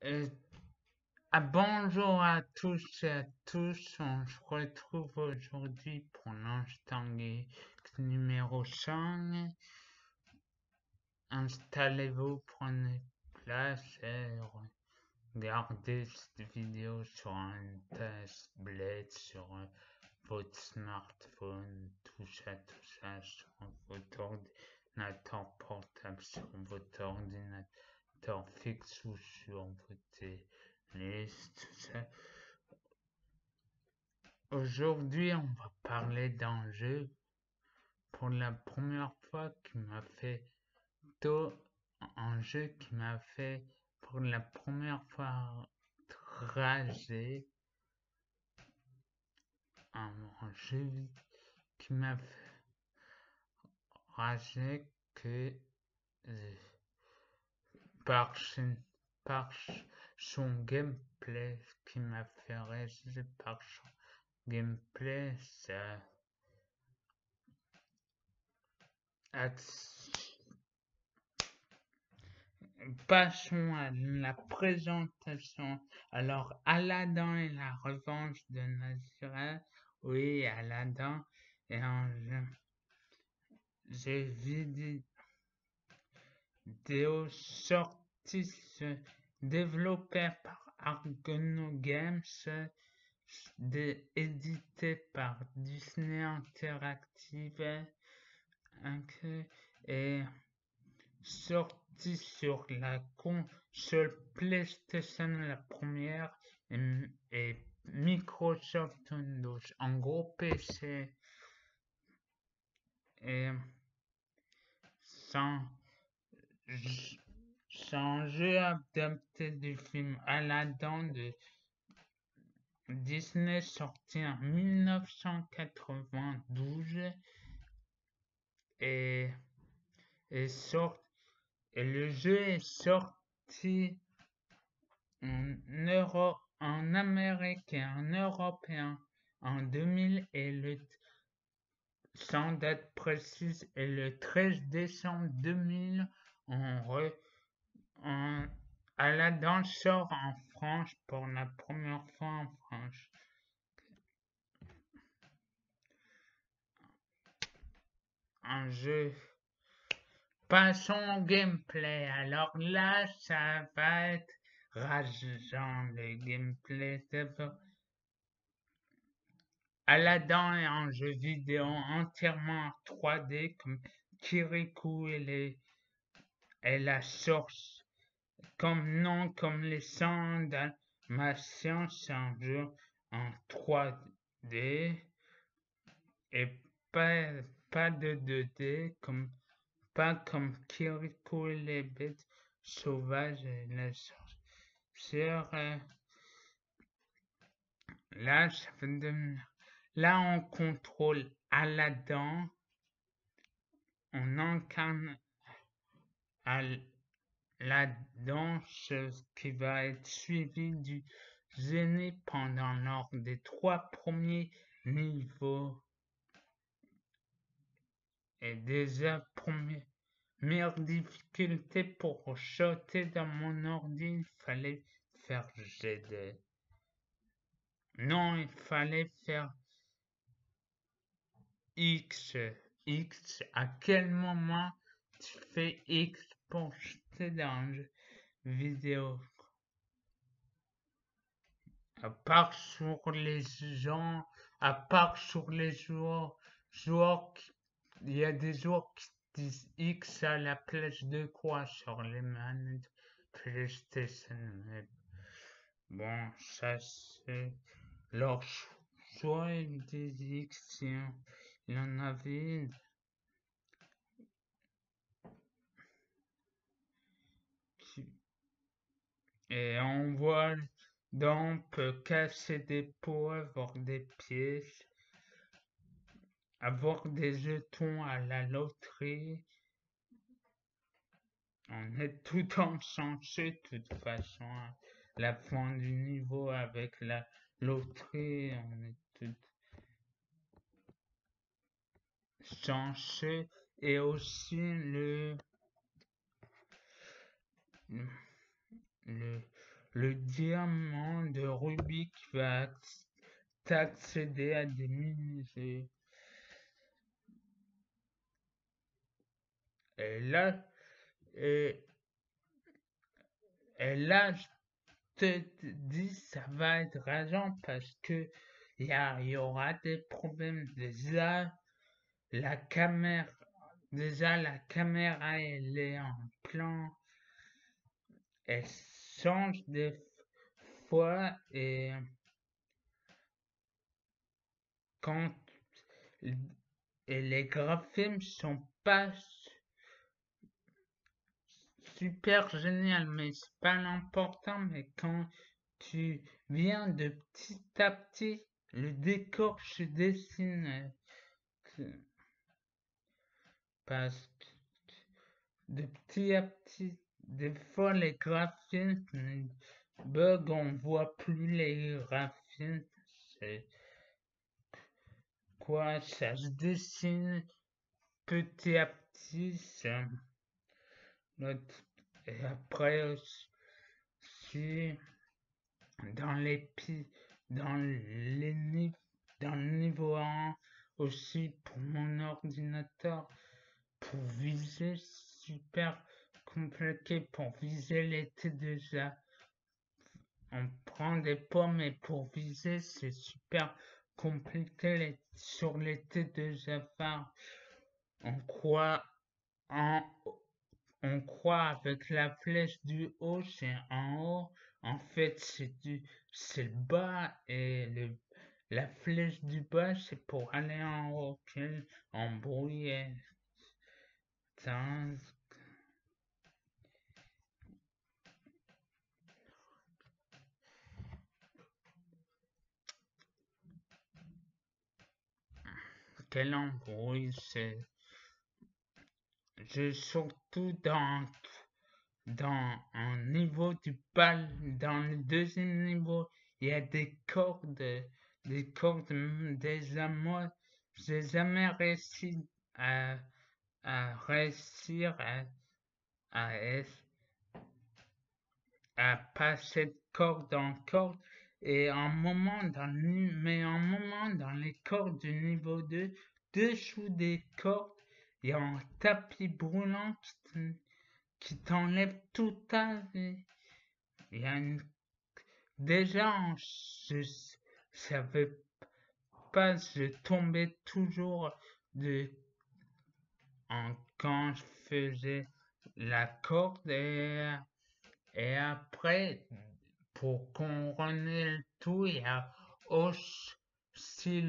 Euh, Bonjour à tous et à tous, on se retrouve aujourd'hui pour l'instant geek numéro 5. Installez-vous, prenez place et regardez cette vidéo sur un tablette, sur votre smartphone, tout ça, sur votre ordinateur portable, sur votre ordinateur fixe ou sur votre télé, tout ça. Aujourd'hui, on va parler d'un jeu pour la première fois qui m'a fait tôt, un jeu qui m'a fait pour la première fois rager, un jeu qui m'a fait rager que euh, par, par son gameplay, qui m'a fait rager par son gameplay, ça passons à la présentation. Alors, Aladdin et la revanche de Nazira. Oui, Aladdin est un jeu vidéo sorti développé par Argono Games, édité par Disney Interactive et sorti sur la console PlayStation la première et Microsoft Windows. En gros, PC et sans, sans jeu adapté du film Aladdin de Disney sorti en 1992 et, et, sort, et le jeu est sorti en Amérique et en Europe en 2000 et sans date précise et le 13 décembre 2000 Aladdin sort en France pour la première fois en France. Un jeu. Passons au gameplay. Alors là, ça va être rageant le gameplay. Aladdin est un jeu vidéo entièrement en 3D comme Kirikou et la source. Comme nom, comme les sons d'animation, c'est un jeu en 3D et pas de 2D, pas comme Kirikou et les bêtes sauvages et la sorcière. Là, ça fait là, on contrôle Aladdin, on incarne Aladdin, ce qui va être suivi du génie pendant lors des 3 premiers niveaux. Et déjà, première difficulté pour sauter dans mon ordi, il fallait faire GD. Non, il fallait faire X. X, à quel moment tu fais X pour jeter dans le jeu vidéo? À part sur les gens, à part sur les joueurs, il y a des joueurs qui disent X à la place de quoi sur les manettes PlayStation. Mais bon, ça c'est leur choix, ils disent X si il en avait. Et on voit donc peut casser des pots, avoir des pièces, avoir des jetons à la loterie. On est tout enchanté de toute façon à la fin du niveau avec la loterie. On est tout chanceux et aussi le le diamant de Rubik va t'accéder à des mini-jeux. Et là, et là, je te dis, ça va être rageant parce que il y aura des problèmes. Déjà, la caméra, elle est en plan, elle change des fois et quand et les graphismes sont pas super génial, mais c'est pas l'important. Mais quand tu viens de petit à petit, le décor se dessine parce que de petit à petit, des fois les graphismes bug, on voit plus les graphismes. C'est quoi, ça se dessine petit à petit. Et après aussi, dans les dans les dans le niveau 1 aussi pour mon ordinateur pour viser super compliqué pour viser les T2A. On prend des pommes et pour viser c'est super compliqué sur les T2A. On croit en on croit avec la flèche du haut, c'est en haut. En fait, c'est le bas et la flèche du bas, c'est pour aller en haut. Quel embrouille. Quel embrouille, c'est. Surtout dans un niveau du bal, dans le deuxième niveau, il y a des cordes, des amours. J'ai jamais réussi à, réussir à passer de corde en corde. Et mais un moment dans les cordes du niveau 2, dessous des cordes, il y a un tapis brûlant qui t'enlève toute ta vie. Il y a déjà, je savais pas, je tombais toujours quand je faisais la corde et après, pour qu'on renaît le tout, il y a aussi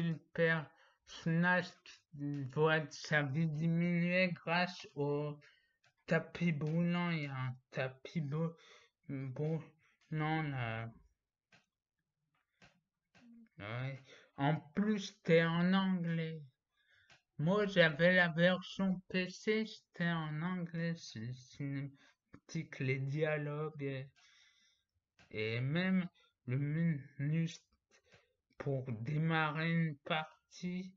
le personnage qui voit sa vie diminuer grâce au tapis brûlant. Il y a un tapis brûlant là. Ouais. En plus, t'es en anglais. Moi, j'avais la version PC, c'était en anglais, c'est cinématique, les dialogues et même le menu pour démarrer une partie,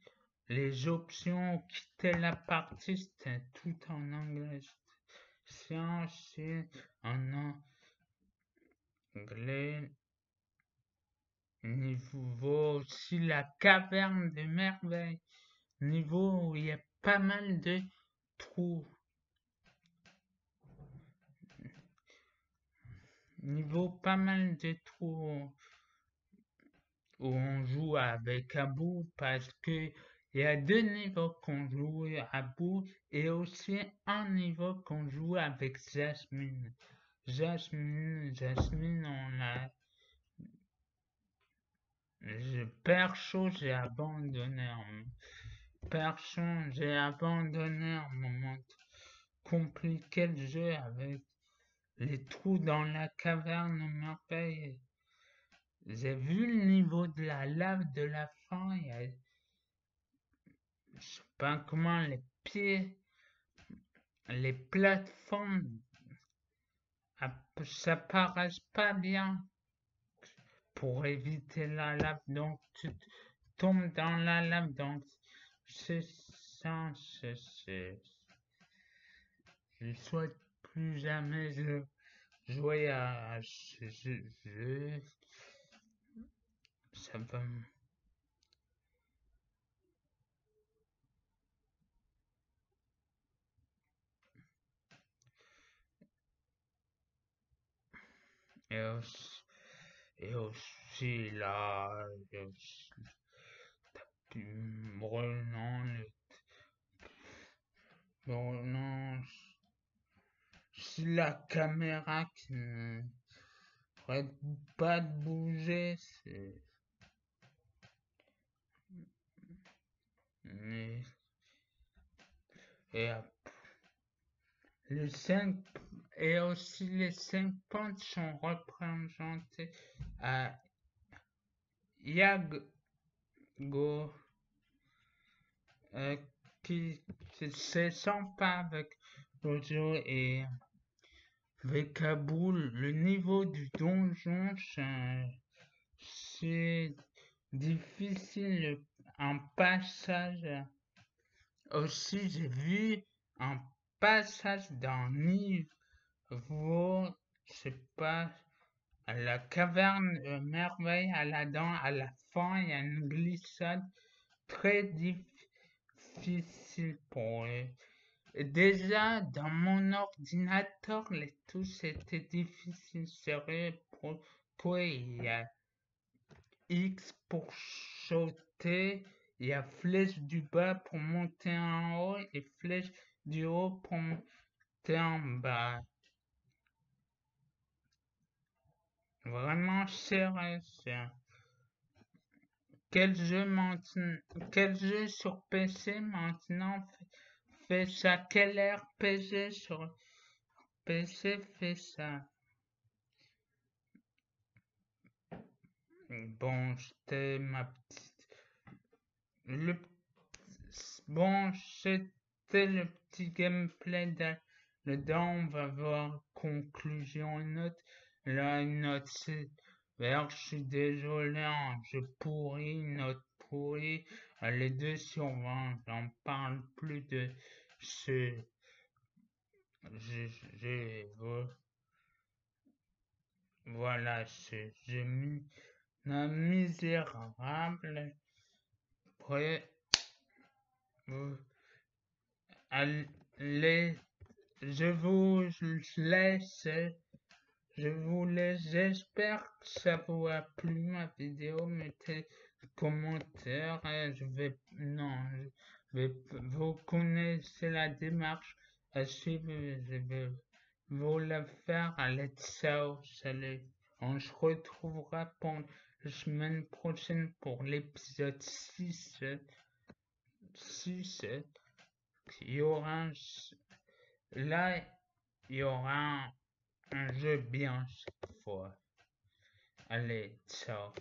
les options, quitter la partie, c'était tout en anglais. C'est en anglais. Niveau aussi la caverne des merveilles. Niveau où il y a pas mal de trous. Niveau pas mal de trous où on joue avec Abou parce que il y a deux niveaux qu'on joue à bout et aussi un niveau qu'on joue avec Jasmine. Jasmine, on a. Perso, j'ai abandonné. Perso, j'ai abandonné un moment compliqué le jeu avec les trous dans la caverne merveille. J'ai vu le niveau de la lave de la fin. Je sais pas comment les plateformes, ça paraît pas bien pour éviter la lave. Donc tu tombes dans la lave. Donc c'est ça, je souhaite plus jamais jouer à ce jeu. Ça va me... Et aussi là, il y a aussi Brelan, c'est la caméra qui n'arrête pas de bouger, c'est... Mais... Et les 5 et aussi les 5 pentes sont représentés à Iago qui se sent pas avec Jojo et avec Kaboul. Le niveau du donjon, c'est difficile. Un passage aussi, j'ai vu un passage d'un niveau, je sais pas, à la caverne de merveille, à la fin, il y a une glissade très difficile pour eux. Et déjà, dans mon ordinateur, les touches étaient difficiles. Sérieux, pourquoi il y a X pour sauter, il y a flèche du bas pour monter en haut et flèche du haut pour monter en bas. Vraiment sérieux. Quel jeu sur PC maintenant fait ça? Quel RPG sur PC fait ça? Bon, c'était ma petite... Bon, c'était le petit gameplay dedans. On va voir conclusion, une note. Là, une note sévère. Je suis désolé, hein, je pourris, une note pourrie. Les 2 sur 20, j'en parle plus de ce. Voilà, ce jeu misérable. Après, allez, je vous laisse. J'espère que ça vous a plu ma vidéo. Mettez commentaires. Vous connaissez la démarche à suivre. Je vais vous la faire. Allez, ciao, salut. On se retrouvera pour la semaine prochaine pour l'épisode 6. Il y aura là, il y aura un jeu bien cette fois. Allez, ciao.